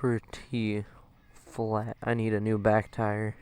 pretty flat. I need a new back tire.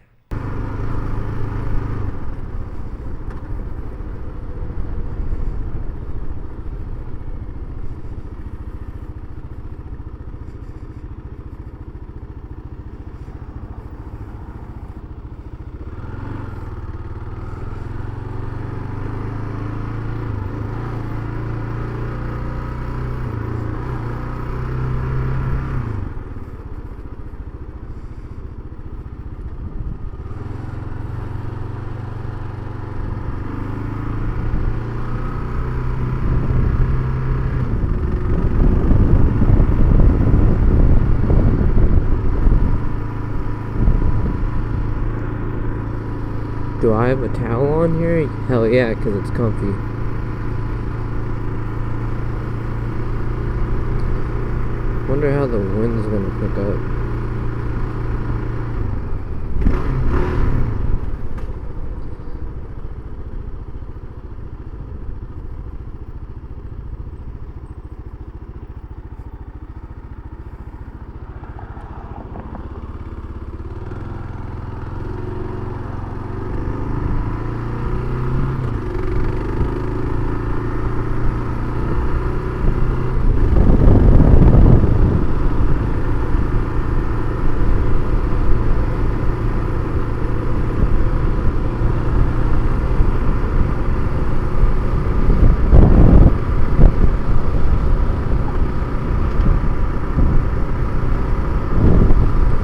Do I have a towel on here? Hell yeah, because it's comfy. Wonder how the wind's gonna pick up.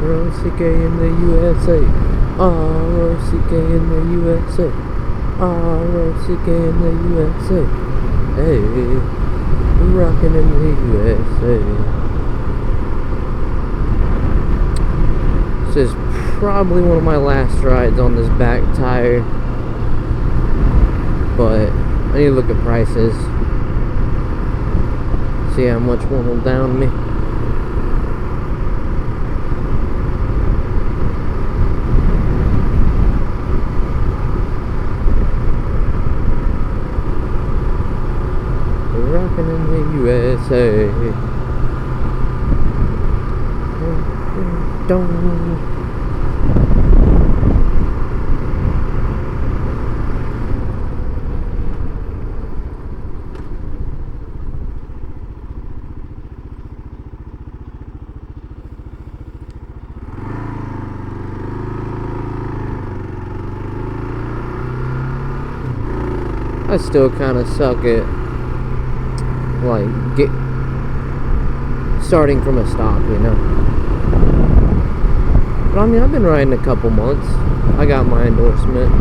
R-O-C-K in the USA. R-O-C-K in the USA. R-O-C-K in the USA. Hey, rockin' in the USA. This is probably one of my last rides on this back tire, but I need to look at prices. See how much one will down me. Rockin' in the USA. I still kind of suck at like starting from a stop, you know. But I mean, I've been riding a couple months. I got my endorsement.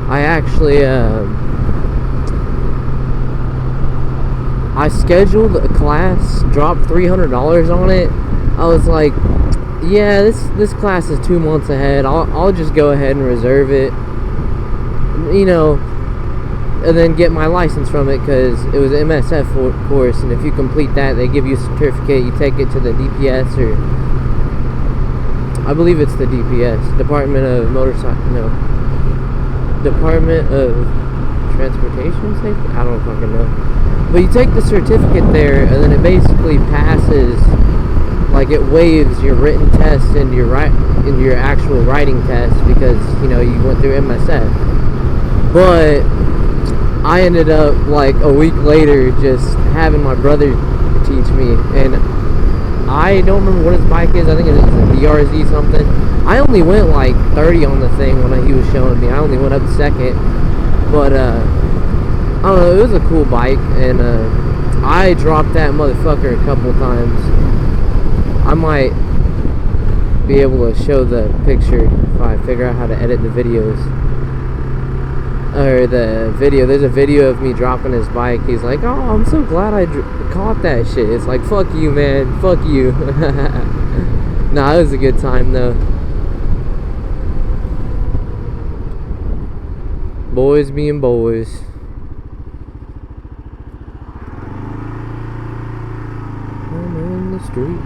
I actually I scheduled a class, dropped $300 on it. I was like, yeah, this class is 2 months ahead. I'll just go ahead and reserve it, you know, and then get my license from it, because it was an MSF course, and if you complete that, they give you a certificate. You take it to the DPS, or I believe it's the DPS, Department of Transportation Safety? I don't fucking know. But you take the certificate there, and then it basically passes, like it waives your written test and your actual writing test, because, you know, you went through MSF. But I ended up, like, a week later just having my brother teach me, and I don't remember what his bike is. I think it's a BRZ something. I only went like 30 on the thing when he was showing me. I only went up second, but I don't know, it was a cool bike, and I dropped that motherfucker a couple times. I might be able to show the picture if I figure out how to edit the videos. Or the video. There's a video of me dropping his bike. He's like, oh, I'm so glad I caught that shit. It's like, fuck you, man. Fuck you. Nah, it was a good time, though. Boys being boys. I'm in the street.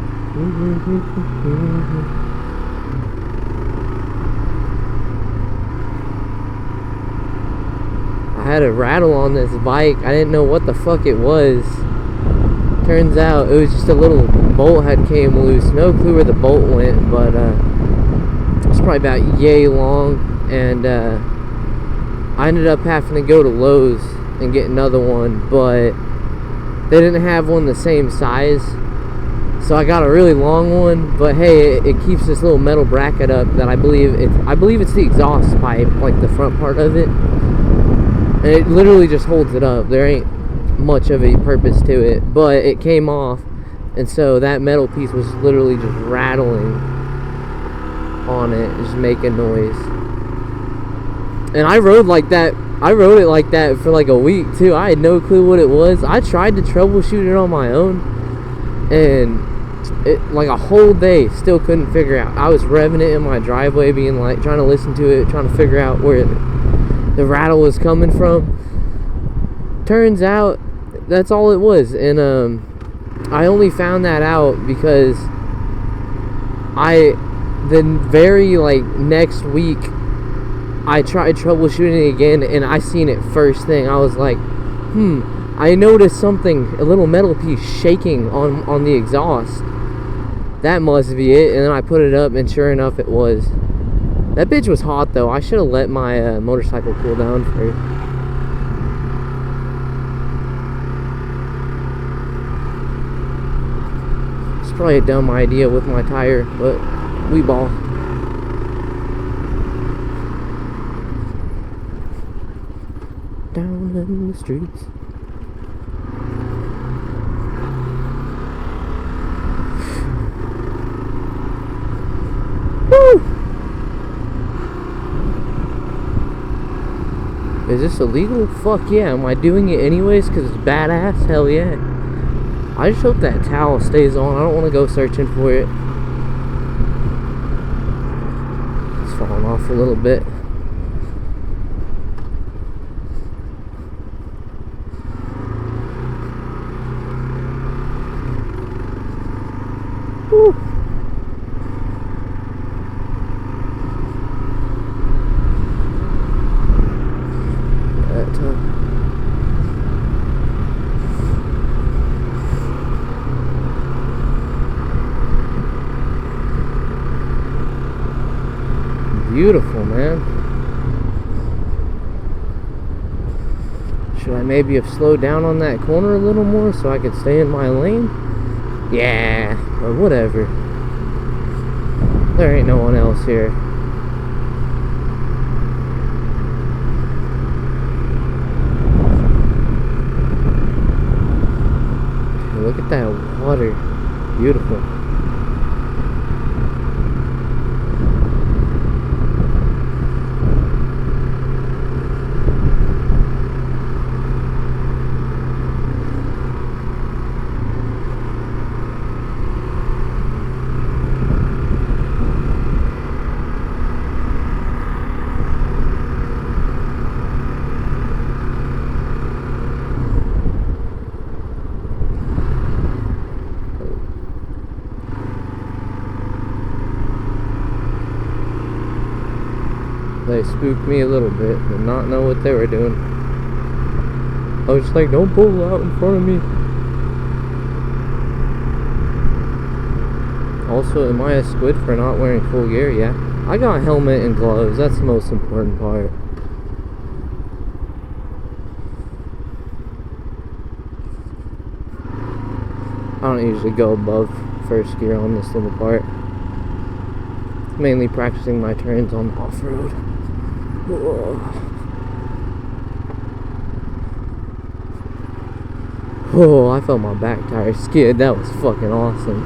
I had a rattle on this bike. I didn't know what the fuck it was. Turns out it was just a little bolt had came loose. No clue where the bolt went, but it's probably about yay long, and I ended up having to go to Lowe's and get another one, but they didn't have one the same size, so I got a really long one. But hey, it keeps this little metal bracket up that I believe it's the exhaust pipe, like the front part of it, and it literally just holds it up. There ain't much of a purpose to it, but it came off, and so that metal piece was literally just rattling on it, just making noise. And I rode it like that for like a week too. I had no clue what it was. I tried to troubleshoot it on my own, and it like a whole day still couldn't figure out. I was revving it in my driveway, being like trying to listen to it, trying to figure out where the rattle was coming from. Turns out that's all it was. And I only found that out because the very like next week I tried troubleshooting again, and I seen it first thing. I was like, I noticed something, a little metal piece shaking on the exhaust. That must be it. And then I put it up, and sure enough it was. That bitch was hot though. I should have let my motorcycle cool down first. It's probably a dumb idea with my tire, but we ball. Down in the streets. Woo! Is this illegal? Fuck yeah. Am I doing it anyways because it's badass? Hell yeah. I just hope that towel stays on. I don't want to go searching for it. It's falling off a little bit. Woo. Beautiful, man. Should I maybe have slowed down on that corner a little more so I could stay in my lane? Yeah, but whatever. There ain't no one else here. Look at that water. Beautiful. They spooked me a little bit, but not know what they were doing. I was just like, don't pull out in front of me. Also, am I a squid for not wearing full gear? Yeah. I got helmet and gloves. That's the most important part. I don't usually go above first gear on this little part. Mainly practicing my turns on off-road. Oh, I felt my back tire skid. That was fucking awesome.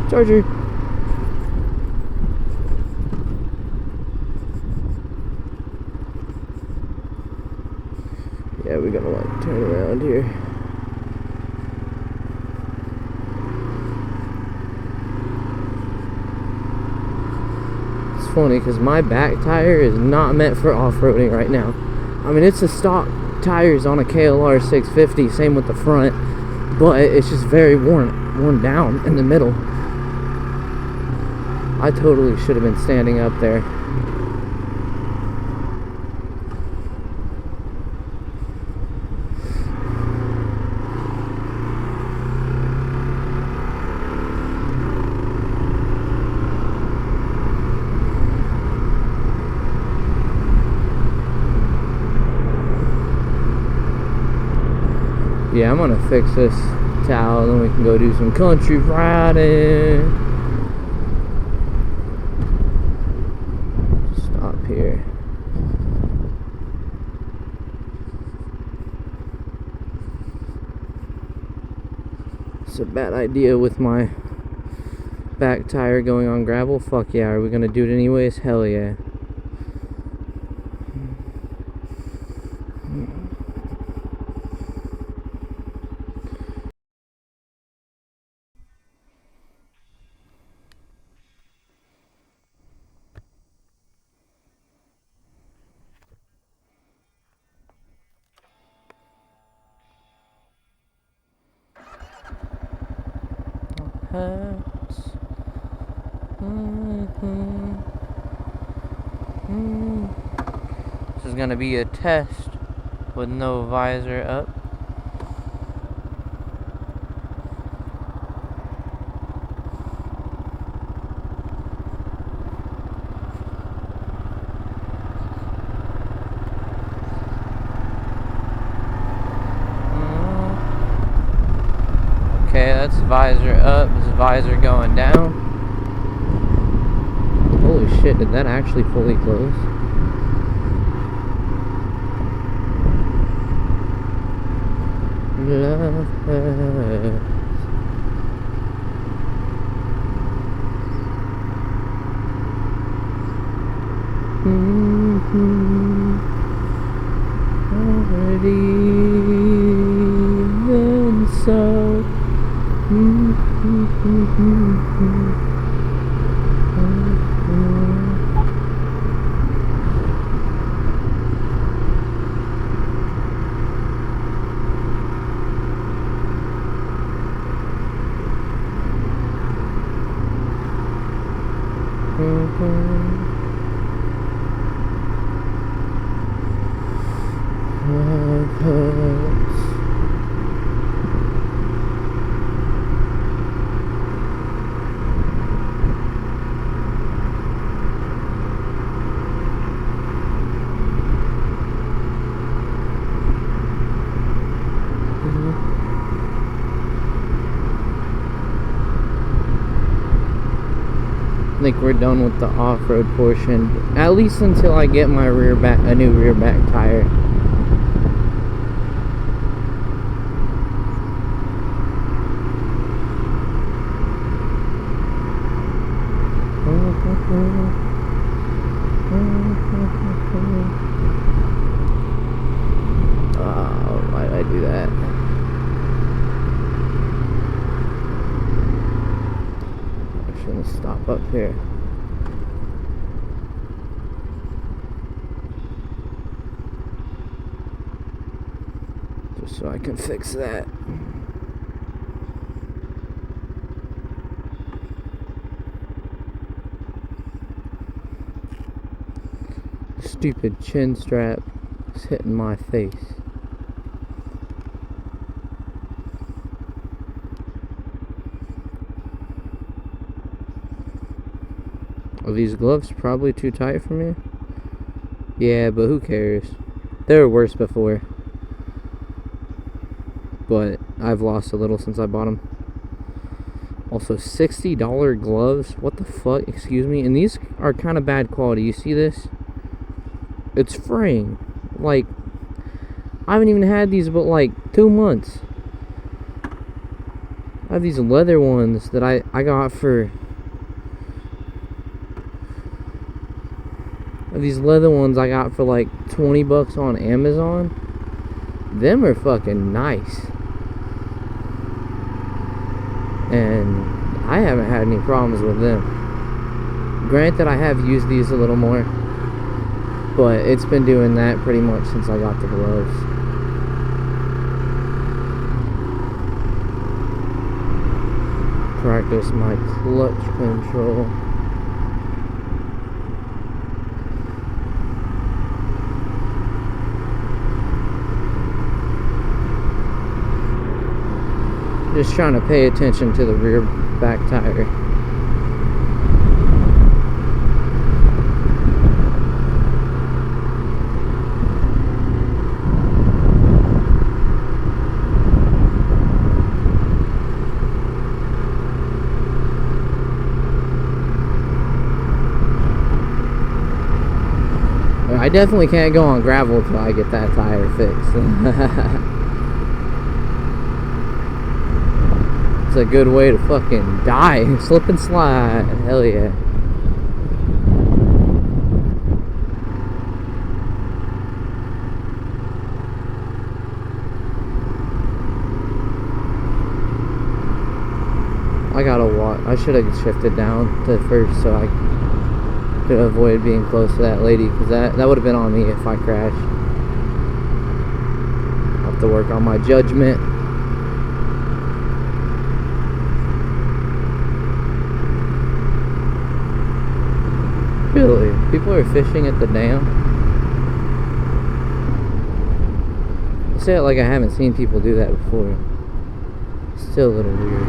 Charger. Yeah, we're gonna like turn around here. It's funny because my back tire is not meant for off-roading right now. I mean, it's a stock tires on a Klr650, same with the front, but it's just very worn down in the middle. I totally should have been standing up there. Yeah, I'm gonna fix this towel and then we can go do some country riding. Stop here. It's a bad idea with my back tire going on gravel. Fuck yeah, are we gonna do it anyways? Hell yeah. This is gonna be a test with no visor up. Okay, that's visor up. This is visor going down. Holy shit, did that actually fully close? Love hurts. Already and so. Love hurts. I think we're done with the off-road portion, at least until I get my a new rear back tire. Oh, why did I do that? Stop up here. Just so I can fix that. Stupid chin strap is hitting my face. Are these gloves probably too tight for me? Yeah, but who cares? They were worse before. But I've lost a little since I bought them. Also, $60 gloves? What the fuck? Excuse me? And these are kind of bad quality. You see this? It's fraying. Like, I haven't even had these but like 2 months. I have these leather ones that I got for... These leather ones I got for like 20 bucks on Amazon. Them are fucking nice. And I haven't had any problems with them. Granted, I have used these a little more, but it's been doing that pretty much since I got the gloves. Practice my clutch control. Just trying to pay attention to the rear back tire. I definitely can't go on gravel until I get that tire fixed. It's a good way to fucking die. Slip and slide. Hell yeah. I gotta watch. I should have shifted down to first so I could avoid being close to that lady, because that would have been on me if I crashed. I'll have to work on my judgment. Really? People are fishing at the dam? I say it like I haven't seen people do that before. Still a little weird.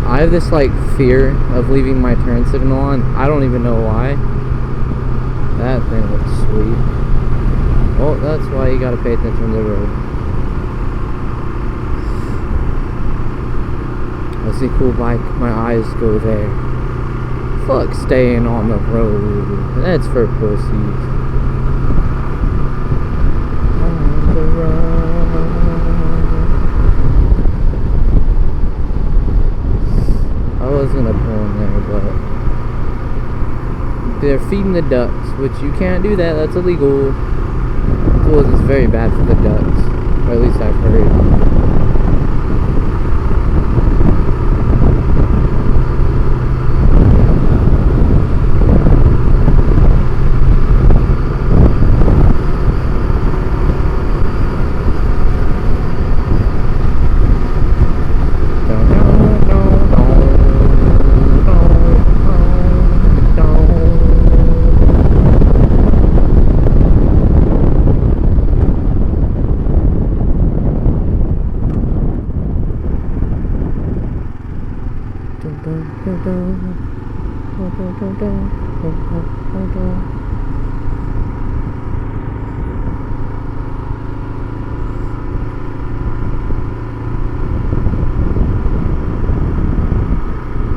I have this like fear of leaving my turn signal on. I don't even know why. That thing looks sweet. Well, that's why you gotta pay attention to the road. I see a cool bike, my eyes go there. Fuck staying on the road. That's for pussies. On the road. I was gonna pull in there, but they're feeding the ducks, which you can't do that. That's illegal. Well, it's very bad for the ducks, or at least I've heard.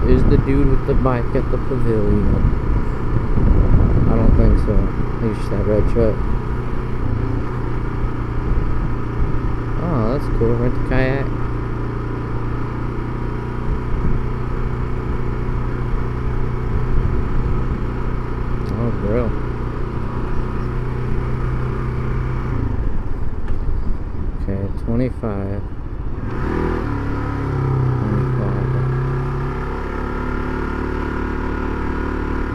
There's the dude with the bike at the pavilion. I don't think so. I think it's just that red truck. Oh, that's cool. Rent a kayak. Oh, bro. Okay, 25. 25.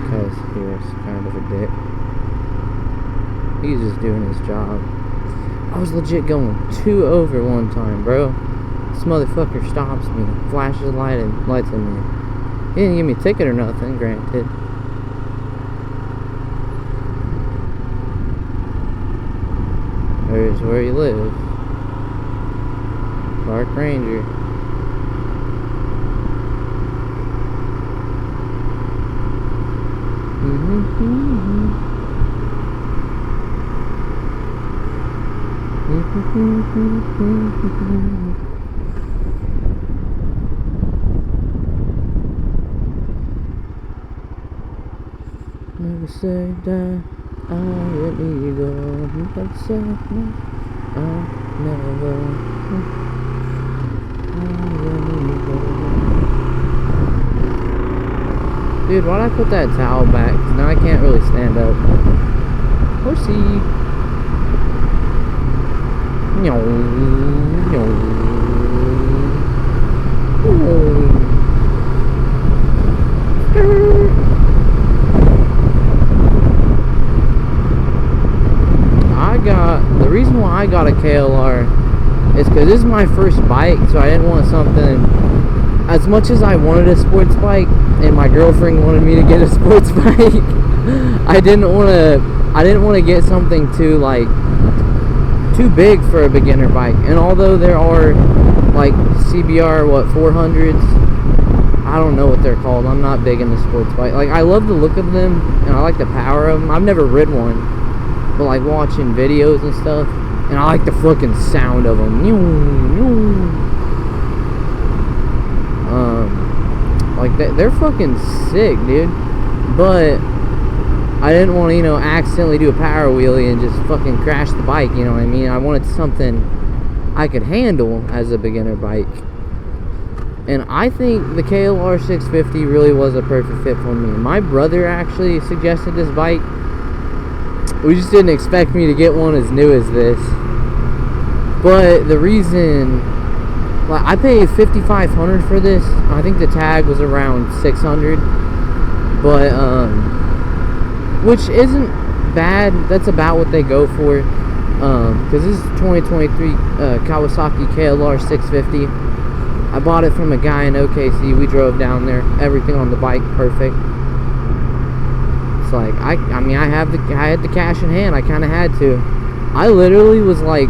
Because he was kind of a dick. He's just doing his job. I was legit going 2 over one time, bro. This motherfucker stops me, flashes a light and lights at me. He didn't give me a ticket or nothing, granted. There's where you live. Park Ranger. Never say that I let me go. Never say that I never let me go. Dude, why'd I put that towel back? 'Cause now I can't really stand up. Horsey. The reason why I got a KLR is because this is my first bike, so I didn't want something. As much as I wanted a sports bike, and my girlfriend wanted me to get a sports bike, I didn't want to get something too big for a beginner bike. And although there are like CBR 400s, I don't know what they're called. I'm not big into sports bike. Like, I love the look of them and I like the power of them. I've never ridden one, but like watching videos and stuff, and I like the fucking sound of them. Like they're fucking sick, dude. But I didn't want to, accidentally do a power wheelie and just fucking crash the bike, you know what I mean? I wanted something I could handle as a beginner bike. And I think the KLR650 really was a perfect fit for me. My brother actually suggested this bike. We just didn't expect me to get one as new as this. But the reason, like, I paid $5,500 for this. I think the tag was around $600. But, which isn't bad. That's about what they go for. Because this is 2023 Kawasaki KLR650. I bought it from a guy in OKC. We drove down there. Everything on the bike perfect. It's like I had the cash in hand. I kind of had to. I literally was like,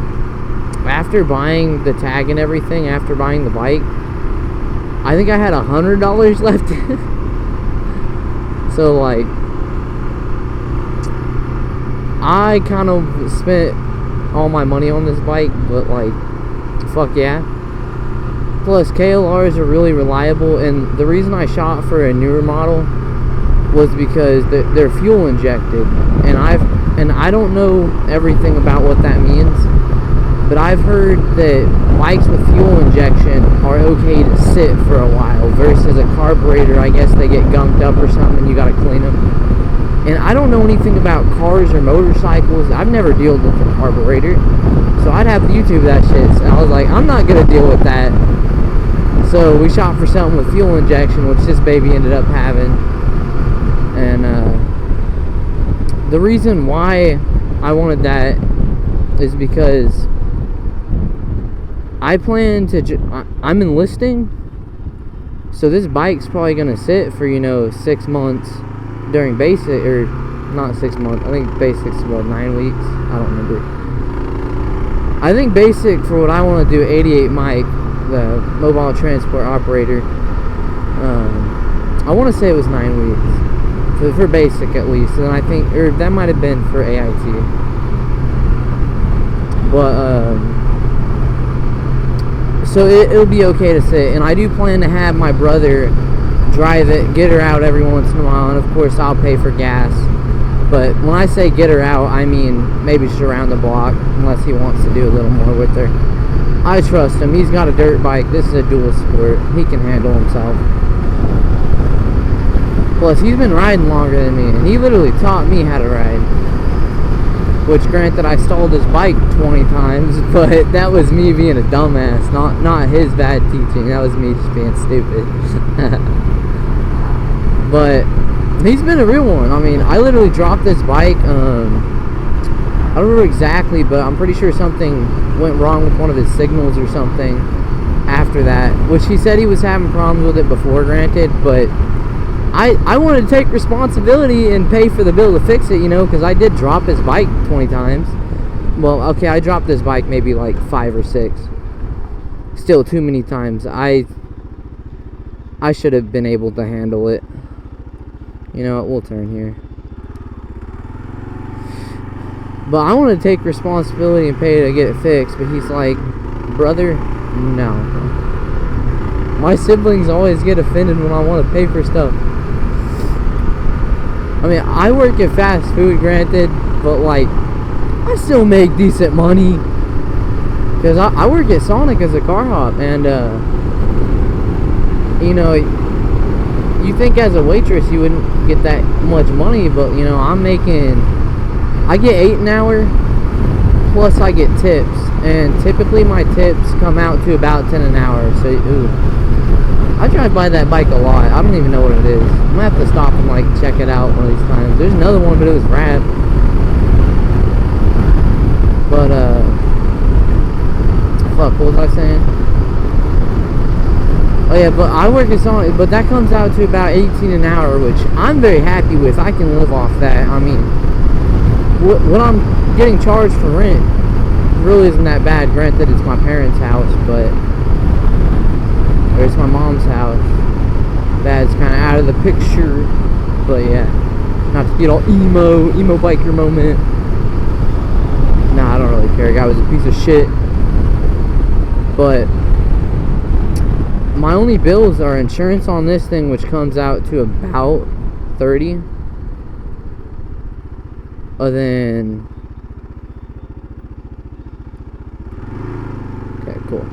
after buying the tag and everything, after buying the bike, I think I had $100 left. So like, I kind of spent all my money on this bike, but like, fuck yeah. Plus, KLRs are really reliable, and the reason I shot for a newer model was because they're fuel injected, and I don't know everything about what that means, but I've heard that bikes with fuel injection are okay to sit for a while versus a carburetor. I guess they get gunked up or something, and you gotta clean them. And I don't know anything about cars or motorcycles. I've never dealt with a carburetor, so I'd have to YouTube that shit. So I was like, I'm not gonna deal with that. So we shot for something with fuel injection, which this baby ended up having. And the reason why I wanted that is because I plan to, I'm enlisting, so this bike's probably gonna sit for 6 months during basic, or not 6 months. I think basic's what, 9 weeks. I don't remember. I think basic for what I want to do, 88 Mike, the mobile transport operator. I want to say it was 9 weeks. For basic at least, and I think, or that might have been for AIT. But so it'll be okay to sit, and I do plan to have my brother drive it, get her out every once in a while, and of course I'll pay for gas. But when I say get her out, I mean maybe just around the block, unless he wants to do a little more with her. I trust him. He's got a dirt bike. This is a dual sport. He can handle himself. Plus, he's been riding longer than me, and he literally taught me how to ride. Which, granted, I stalled his bike 20 times, but that was me being a dumbass, not his bad teaching. That was me just being stupid. But he's been a real one. I mean, I literally dropped this bike I don't remember exactly, but I'm pretty sure something went wrong with one of his signals or something after that, which he said he was having problems with it before, granted, but I wanted to take responsibility and pay for the bill to fix it, you know, because I did drop his bike 20 times. Well, okay, I dropped his bike maybe like 5 or 6. Still too many times. I should have been able to handle it. You know what, we'll turn here. But I want to take responsibility and pay to get it fixed, but he's like, brother, no. My siblings always get offended when I want to pay for stuff. I mean, I work at fast food, granted, but like, I still make decent money. Because I work at Sonic as a car hop, and you know, you think as a waitress you wouldn't get that much money, but you know, I get 8 an hour, plus I get tips, and typically my tips come out to about 10 an hour, so ooh. I drive by that bike a lot. I don't even know what it is. I'm gonna have to stop and like check it out one of these times. There's another one, but it was rad. But fuck, what was I saying? Oh yeah, but I work at Sonic, but that comes out to about 18 an hour, which I'm very happy with. I can live off that. I mean, what I'm getting charged for rent really isn't that bad. Granted, it's my parents' house, but or it's my mom's house. That's kind of out of the picture, but yeah, not to get all emo biker moment. Nah, I don't really care. Guy was a piece of shit. But my only bills are insurance on this thing, which comes out to about 30. And then, okay, cool.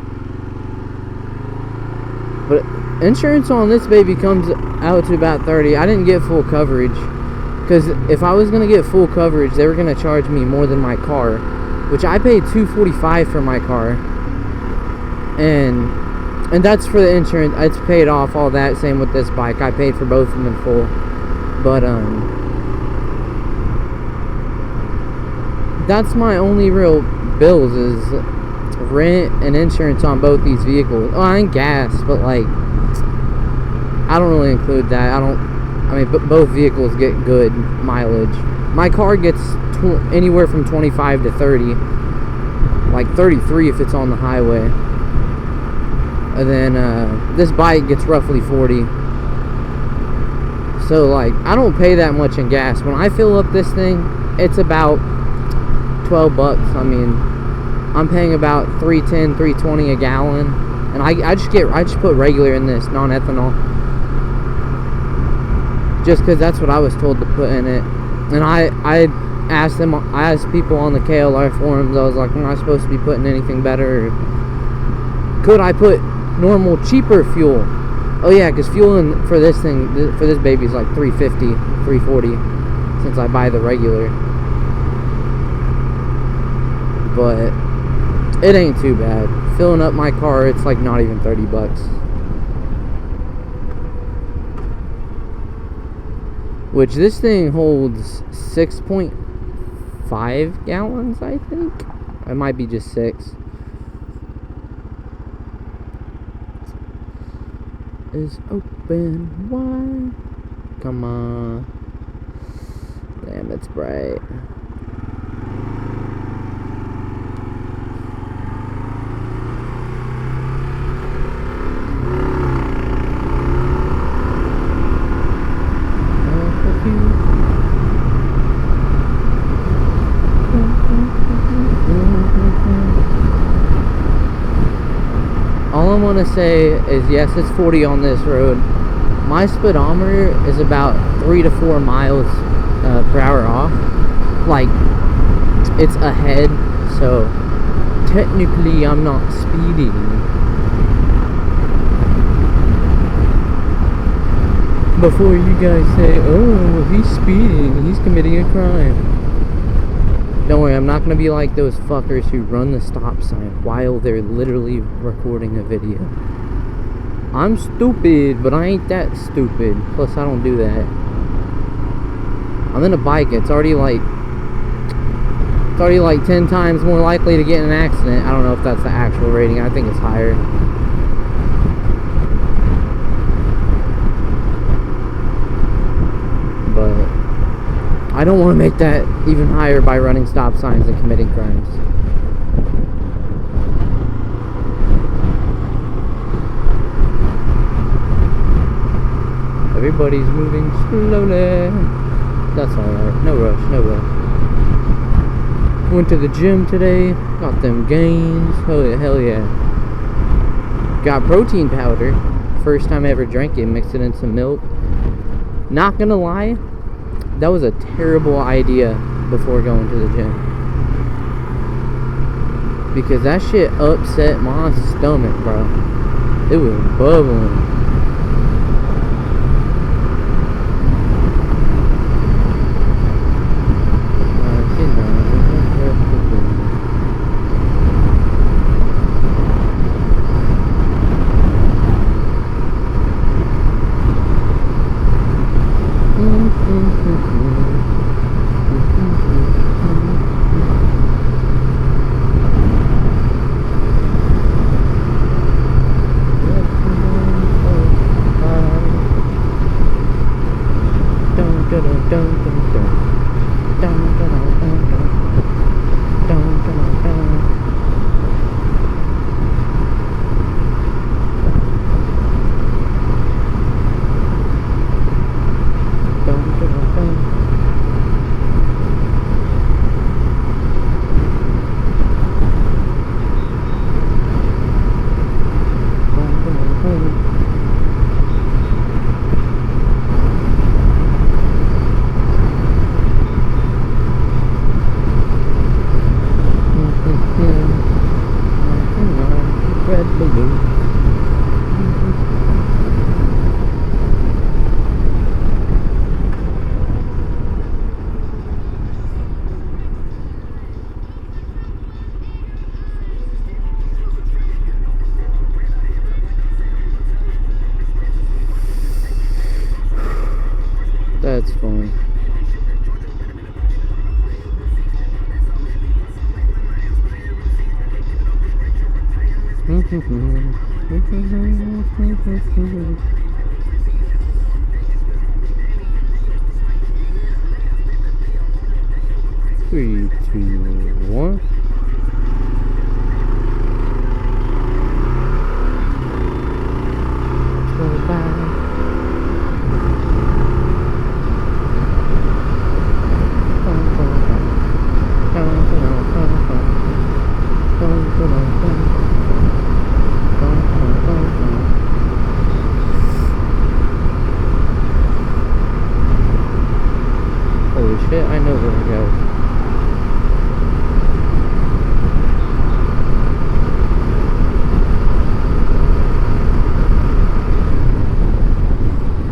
But insurance on this baby comes out to about 30. I didn't get full coverage, because if I was gonna get full coverage, they were gonna charge me more than my car, which I paid $245 for my car, and that's for the insurance. It's paid off, all that. Same with this bike. I paid for both of them in full. But that's my only real bills, is rent and insurance on both these vehicles. Oh, and gas, but like, I don't really include that. I mean, both vehicles get good mileage. My car gets anywhere from 25 to 30, like 33 if it's on the highway. And then this bike gets roughly 40. So like, I don't pay that much in gas. When I fill up this thing, it's about 12 bucks. I mean, I'm paying about $3.10, $3.20 a gallon, and I just put regular in this, non-ethanol, just because that's what I was told to put in it. And I asked people on the KLR forums. I was like, am I supposed to be putting anything better, or could I put normal, cheaper fuel? Oh yeah, because fuel for this thing, for this baby, is like $3.50, $3.40, since I buy the regular. But it ain't too bad. Filling up my car, it's like not even 30 bucks. Which this thing holds 6.5 gallons, I think. It might be just 6. Is open wide. Come on. Damn, it's bright. All I want to say is, yes, it's 40 on this road. My speedometer is about 3 to 4 miles per hour off. Like, it's ahead, so technically I'm not speeding. Before you guys say, oh, he's speeding, he's committing a crime. Don't worry, I'm not going to be like those fuckers who run the stop sign while they're literally recording a video. I'm stupid, but I ain't that stupid. Plus, I don't do that. I'm in a bike. It's already like It's already like 10 times more likely to get in an accident. I don't know if that's the actual rating. I think it's higher. But I don't want to make that even higher by running stop signs and committing crimes. Everybody's moving slowly. That's alright. No rush, no rush. Went to the gym today. Got them gains. Hell yeah. Got protein powder. First time I ever drank it. Mixed it in some milk. Not gonna lie, that was a terrible idea before going to the gym. Because that shit upset my stomach, bro. It was bubbling. That's fun. Three, two, one. Holy shit, I know where to go.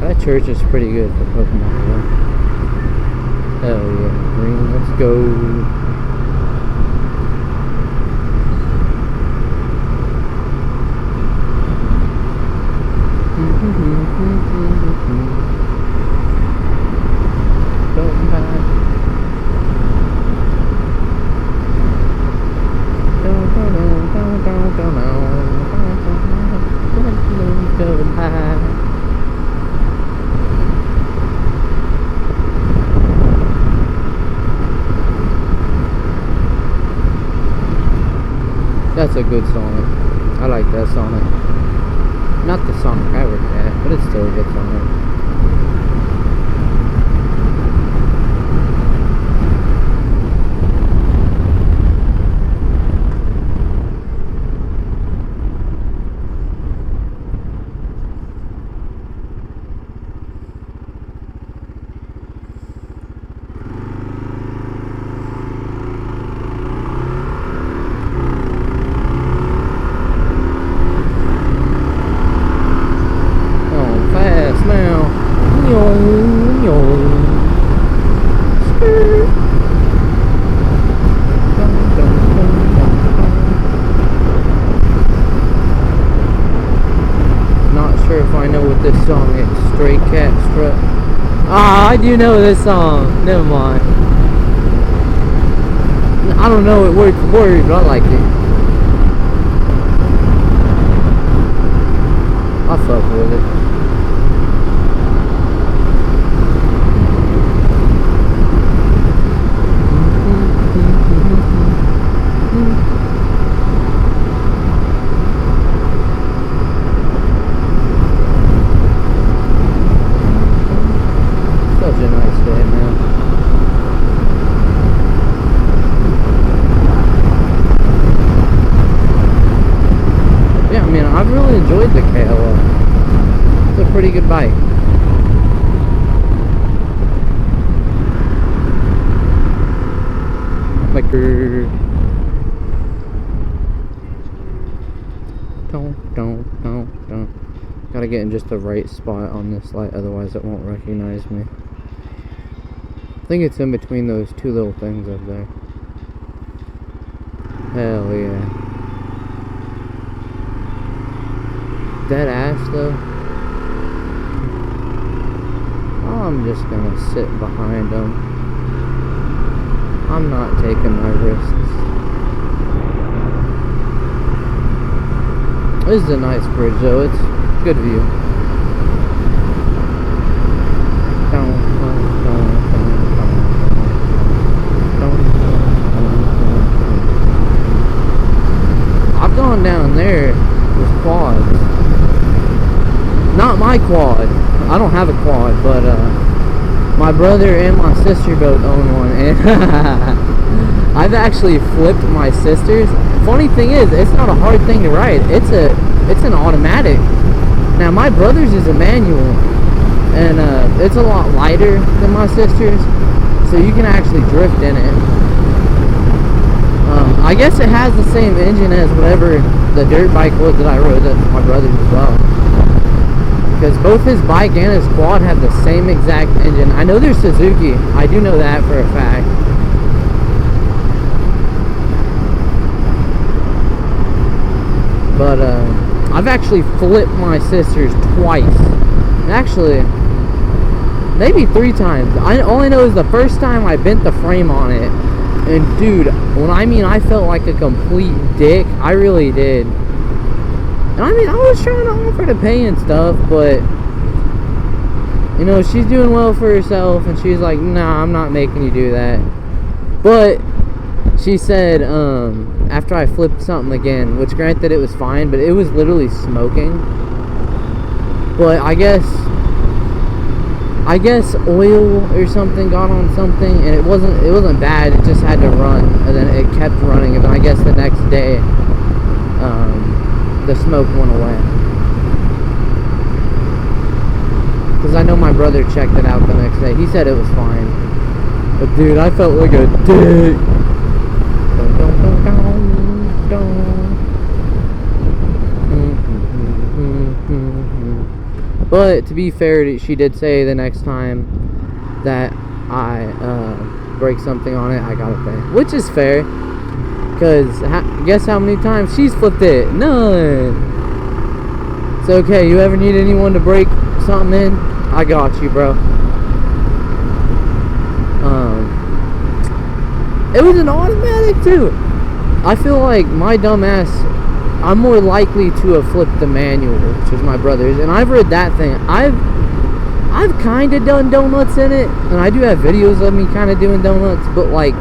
That church is pretty good for Pokemon Go. Hell yeah, green, let's go. That's a good Sonic. I like that Sonic. Not the Sonic I work at, but it's still a good Sonic. This song is Stray Cat Strut. Ah, I do know this song. Never mind. I don't know it word for word, but I like it. I fuck with it. Such a nice day, man. Yeah, I mean, I've really enjoyed the KLO. It's a pretty good bike. Like, don't. Gotta get in just the right spot on this light, otherwise it won't recognize me. I think it's in between those two little things up there. Hell yeah. Dead ass though. I'm just gonna sit behind them. I'm not taking my risks. This is a nice bridge though, it's good view. I've gone down there with quads. Not my quad. I don't have a quad, but my brother and my sister both own one, and I've actually flipped my sister's. Funny thing is, it's not a hard thing to ride. It's an automatic. Now my brother's is a manual, and it's a lot lighter than my sister's, so you can actually drift in it. I guess it has the same engine as whatever the dirt bike was that I rode. That's my brother's as well. Because both his bike and his quad have the same exact engine. I know they're Suzuki. I do know that for a fact. But I've actually flipped my sister's twice. Actually, maybe 3 times. I only know is the first time I bent the frame on it. And dude, when I mean I felt like a complete dick, I really did. And I mean, I was trying to offer to pay and stuff, but you know, she's doing well for herself, and she's like, nah, I'm not making you do that. But she said, after I flipped something again, which granted it was fine, but it was literally smoking. But I guess oil or something got on something, and it wasn't bad, it just had to run, and then it kept running, and then I guess the next day, the smoke went away. Because I know my brother checked it out the next day. He said it was fine. But dude, I felt like a dick. But to be fair, she did say the next time that I break something on it, I gotta pay. Which is fair. Because guess how many times she's flipped it? None. It's okay. You ever need anyone to break something in? I got you, bro. It was an automatic too. I feel like my dumbass, I'm more likely to have flipped the manual, which is my brother's, and I've read that thing. I've kind of done donuts in it, and I do have videos of me kind of doing donuts, but like,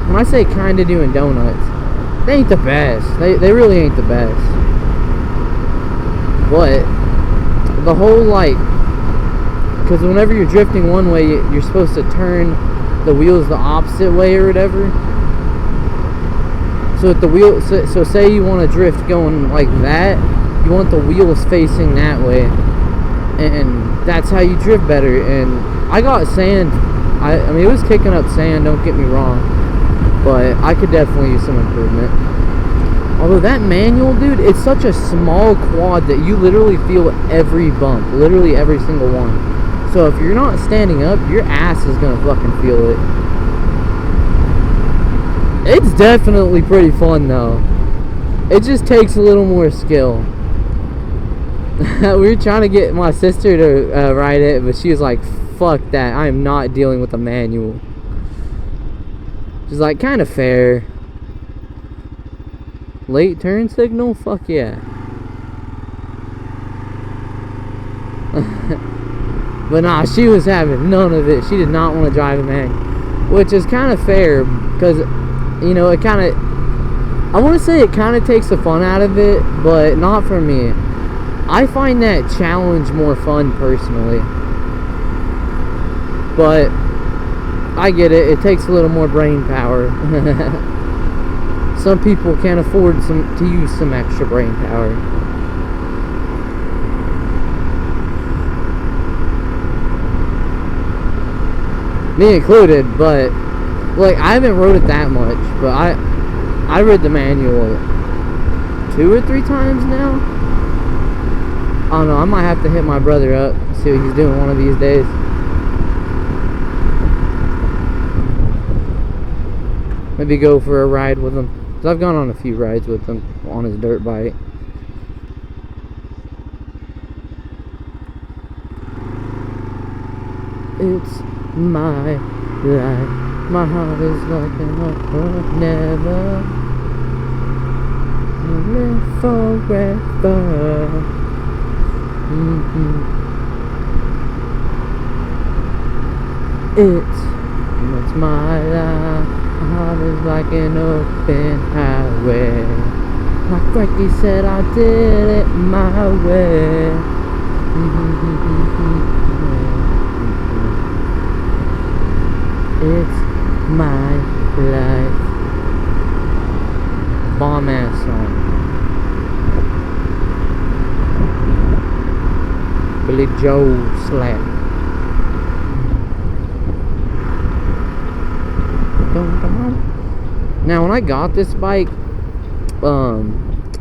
when I say kind of doing donuts, they ain't the best. They really ain't the best. But the whole, like, because whenever you're drifting one way, you're supposed to turn the wheels the opposite way or whatever. So if the wheel, so say you want to drift going like that, you want the wheels facing that way, and that's how you drift better. And I got sand. I mean, it was kicking up sand. Don't get me wrong. But I could definitely use some improvement. Although that manual, dude, it's such a small quad that you literally feel every bump. Literally every single one. So if you're not standing up, your ass is going to fucking feel it. It's definitely pretty fun, though. It just takes a little more skill. We were trying to get my sister to ride it, but she was like, fuck that. I am not dealing with a manual. She's like, kind of fair. Late turn signal? Fuck yeah. But nah, she was having none of it. She did not want to drive a man. Which is kind of fair, because, you know, it kind of... I want to say it kind of takes the fun out of it, but not for me. I find that challenge more fun, personally. But I get it. It takes a little more brain power. Some people can't afford to use some extra brain power. Me included, but like I haven't rode it that much, but I read the manual 2 or 3 times now. I don't know, I might have to hit my brother up, see what he's doing one of these days. Maybe go for a ride with him. Cause I've gone on a few rides with him on his dirt bike. It's my life. My heart is like an open never live forever. It's my life. My heart is like an open highway. Like Frankie said, I did it my way. It's my life. Bomb ass song. Billy Joe slap. Now when I got this bike,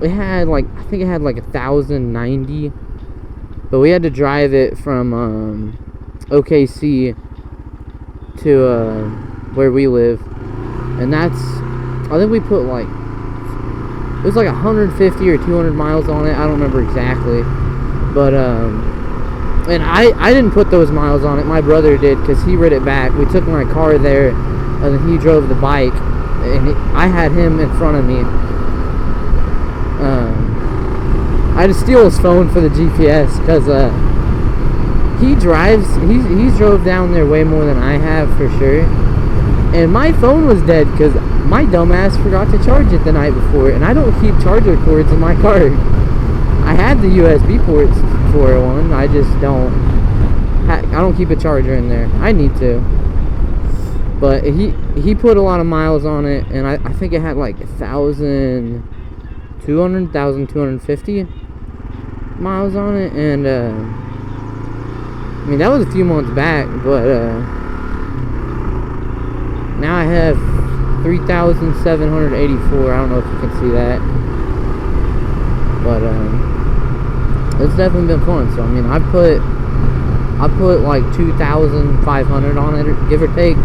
it had like, I think it had like 1,090, but we had to drive it from OKC to where we live, and that's, I think we put like, it was like 150 or 200 miles on it. I don't remember exactly, but and I didn't put those miles on it. My brother did, because he rid it back. We took my car there, and then he drove the bike, and I had him in front of me. I had to steal his phone for the GPS, because he drives, he's drove down there way more than I have, for sure. And my phone was dead, because my dumbass forgot to charge it the night before, and I don't keep charger cords in my car. I had the USB ports for one, I just don't, I don't keep a charger in there. I need to. But he put a lot of miles on it, and I think it had like 1,250 miles on it, and I mean, that was a few months back, but now I have 3,784. I don't know if you can see that, but it's definitely been fun. So I mean, I put like 2,500 on it, give or take,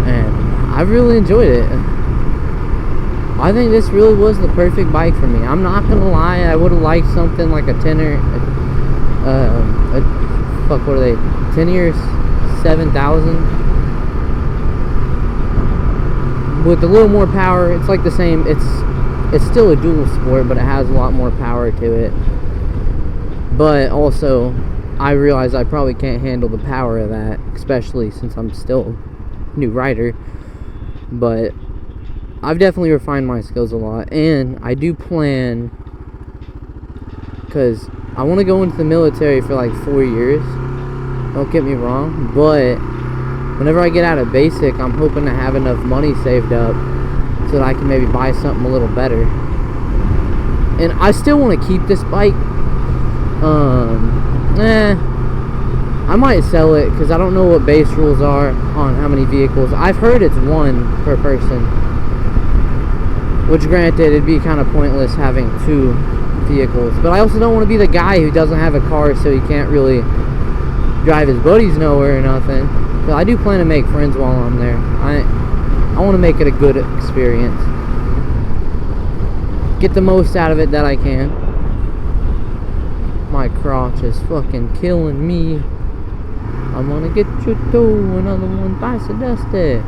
and I really enjoyed it. I think this really was the perfect bike for me. I'm not gonna lie, I would have liked something like a 10er, fuck, what are they? 10er 7,000 with a little more power. It's like the same. It's still a dual sport, but it has a lot more power to it. But also, I realize I probably can't handle the power of that, especially since I'm still a new rider. But I've definitely refined my skills a lot, and I do plan, because I want to go into the military for like 4 years. Don't get me wrong, but whenever I get out of basic, I'm hoping to have enough money saved up so that I can maybe buy something a little better. And I still want to keep this bike. I might sell it, because I don't know what base rules are on how many vehicles. I've heard it's 1 per person, which granted, it'd be kind of pointless having 2 vehicles. But I also don't want to be the guy who doesn't have a car, so he can't really drive his buddies nowhere or nothing. So I do plan to make friends while I'm there. I want to make it a good experience. Get the most out of it that I can. My crotch is fucking killing me. I'm gonna get you too, another one, pass it, dusty.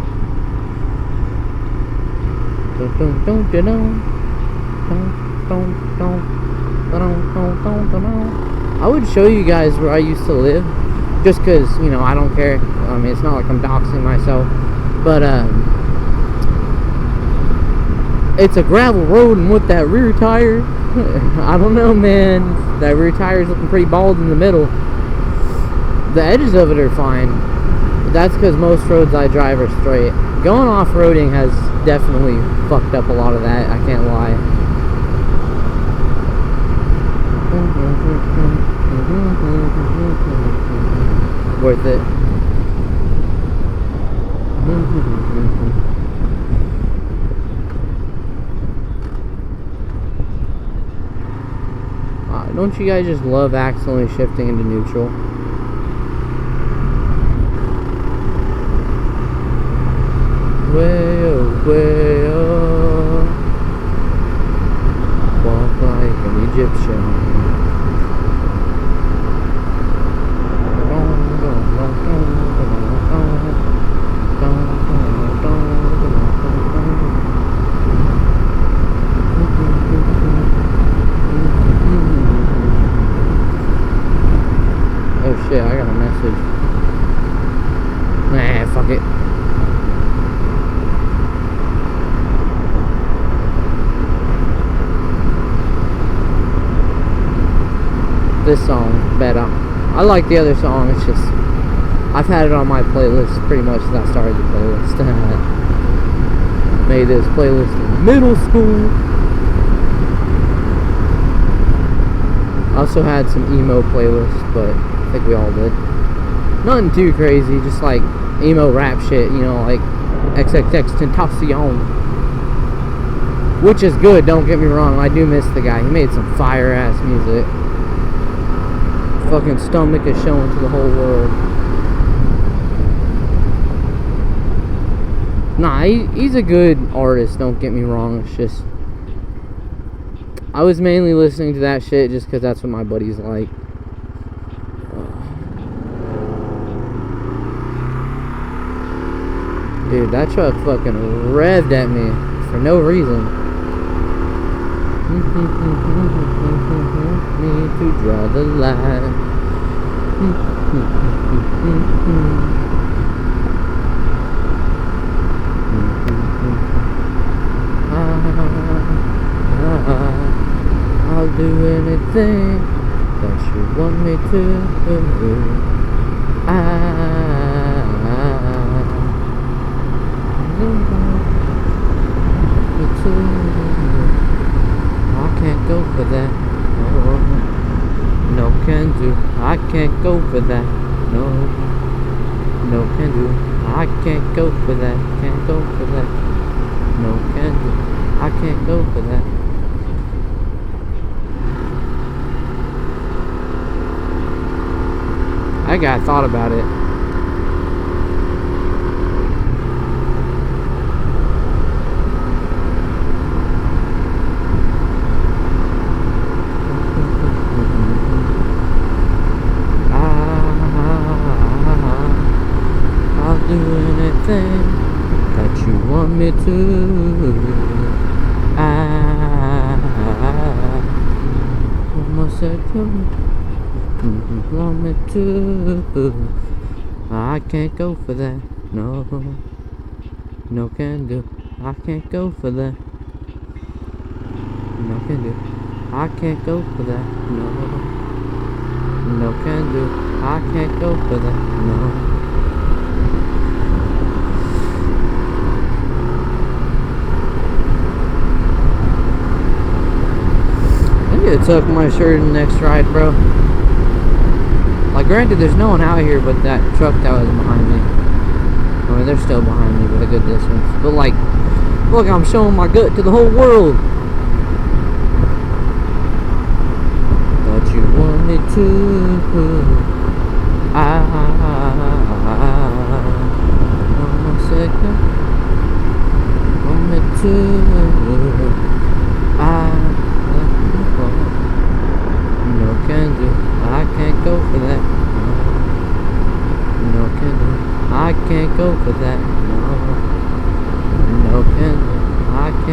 I would show you guys where I used to live, just because, you know, I don't care. I mean, it's not like I'm doxing myself, but it's a gravel road, and with that rear tire, I don't know, man. That rear tire is looking pretty bald in the middle. The edges of it are fine. That's because most roads I drive are straight. Going off-roading has definitely fucked up a lot of that, I can't lie. Worth it. Don't you guys just love accidentally shifting into neutral? Way oh, way oh. Walk like an Egyptian. Oh shit, I got a message. Nah, fuck it. This song better. I like the other song, it's just I've had it on my playlist pretty much since I started the playlist. Made this playlist in middle school. I also had some emo playlists, but I think we all did. Nothing too crazy, just like emo rap shit, you know, like XXXTentacion. Which is good, don't get me wrong, I do miss the guy. He made some fire ass music. Fucking stomach is showing to the whole world. Nah, he's a good artist, don't get me wrong. It's just I was mainly listening to that shit just because that's what my buddies like. Dude, that truck fucking revved at me for no reason. Me to draw the line. I'll do anything that you want me to. I can't go for that. No can do. I can't go for that. No can do. I can't go for that. Can't go for that. No can do. I can't go for that. That guy thought about it. I'll do anything that you want me to. Almost said want me to. I can't go for that. No can do. I can't go for that. No can do. I can't go for that. No can do. I can't go for that. No. I took my shirt in the next ride, bro. Like, granted, there's no one out here but that truck that was behind me. I mean, they're still behind me, but a good distance. But, like, look, I'm showing my gut to the whole world. But you want me to. One second. Want me to. No can do. I can't go for that. No can do. I can't go for that. No can do. I can't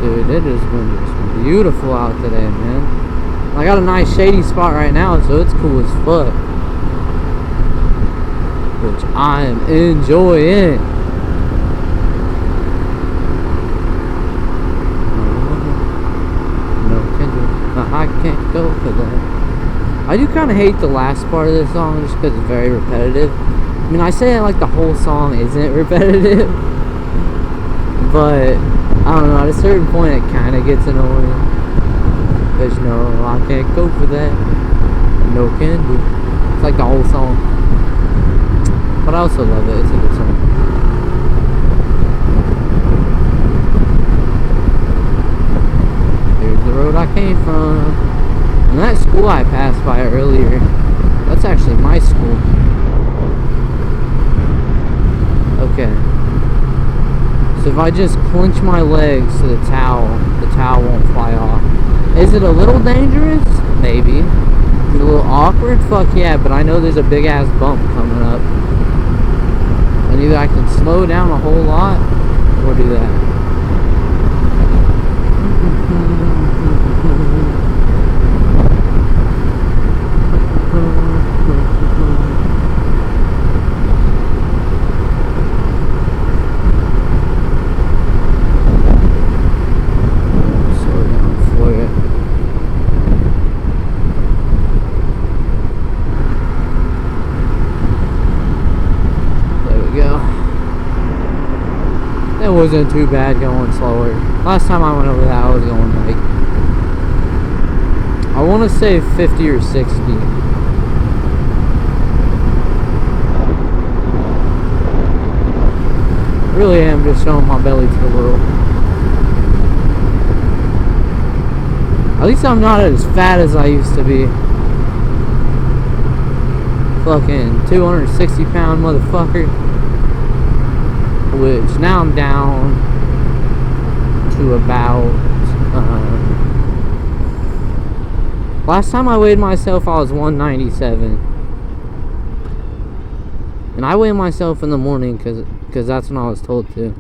Dude, it has been just beautiful out today, man. I got a nice shady spot right now, so it's cool as fuck. Which I am enjoying. No, I can't go for that. I do kind of hate the last part of this song just because it's very repetitive. I mean, I say it like the whole song isn't repetitive. But, I don't know, at a certain point it kind of gets annoying. Because, no, I can't go for that. No can do. It's like the whole song. But I also love it. It's a good song. Here's the road I came from. And that school I passed by earlier, that's actually my school. Okay. So if I just clench my legs to the towel won't fly off. Is it a little dangerous? Maybe. Is it a little awkward? Fuck yeah, but I know there's a big ass bump coming up. And either I can slow down a whole lot or do that. It wasn't too bad going slower. Last time I went over that, I was going like, I want to say 50 or 60. Really am just showing my belly to the world. At least I'm not as fat as I used to be. Fucking 260 pound motherfucker. Which now I'm down to about last time I weighed myself I was 197, and I weigh myself in the morning because that's when I was told to.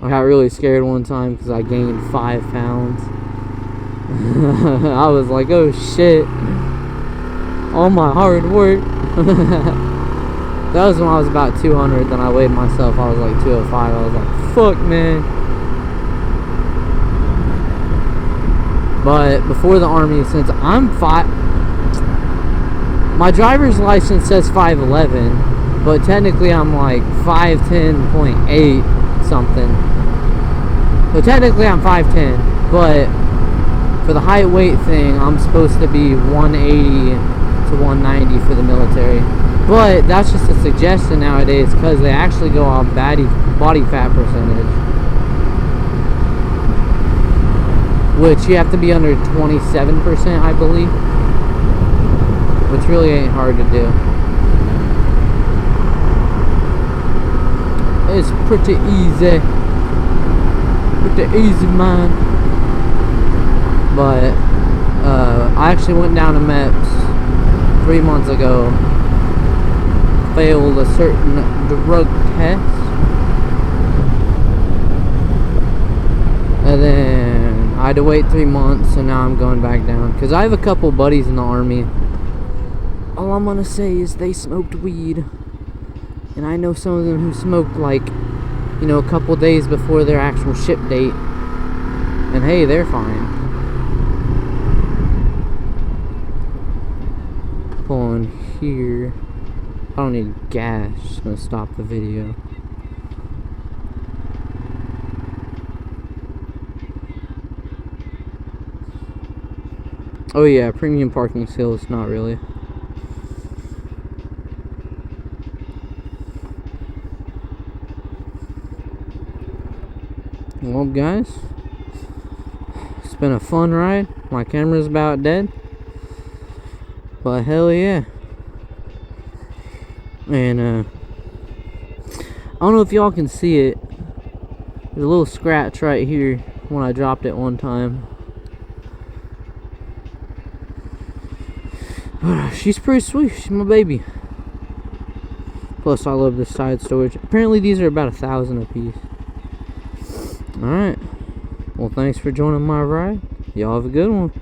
I got really scared one time because I gained 5 pounds. I was like, oh shit, all my hard work. That was when I was about 200, then I weighed myself, I was like 205, I was like, fuck, man. But before the Army, since I'm my driver's license says 5'11", but technically I'm like 5'10.8 something. So technically I'm 5'10", but for the height weight thing, I'm supposed to be 180 to 190 for the military. But that's just a suggestion nowadays because they actually go on body fat percentage, which you have to be under 27%, I believe, which really ain't hard to do. It's pretty easy, man. But I actually went down to MEPS 3 months ago. Failed a certain drug test, and then I had to wait 3 months, so now I'm going back down because I have a couple buddies in the Army. All I'm gonna say is they smoked weed, and I know some of them who smoked like, you know, a couple days before their actual ship date, and hey, they're fine. Pulling here. I don't need gas, just gonna stop the video. Oh yeah, premium parking skills, not really. Well guys, it's been a fun ride. My camera's about dead, but hell yeah. And I don't know if y'all can see it. There's a little scratch right here when I dropped it one time. She's pretty sweet. She's my baby. Plus I love the side storage. Apparently these are about $1,000 a piece. Alright. Well, thanks for joining my ride. Y'all have a good one.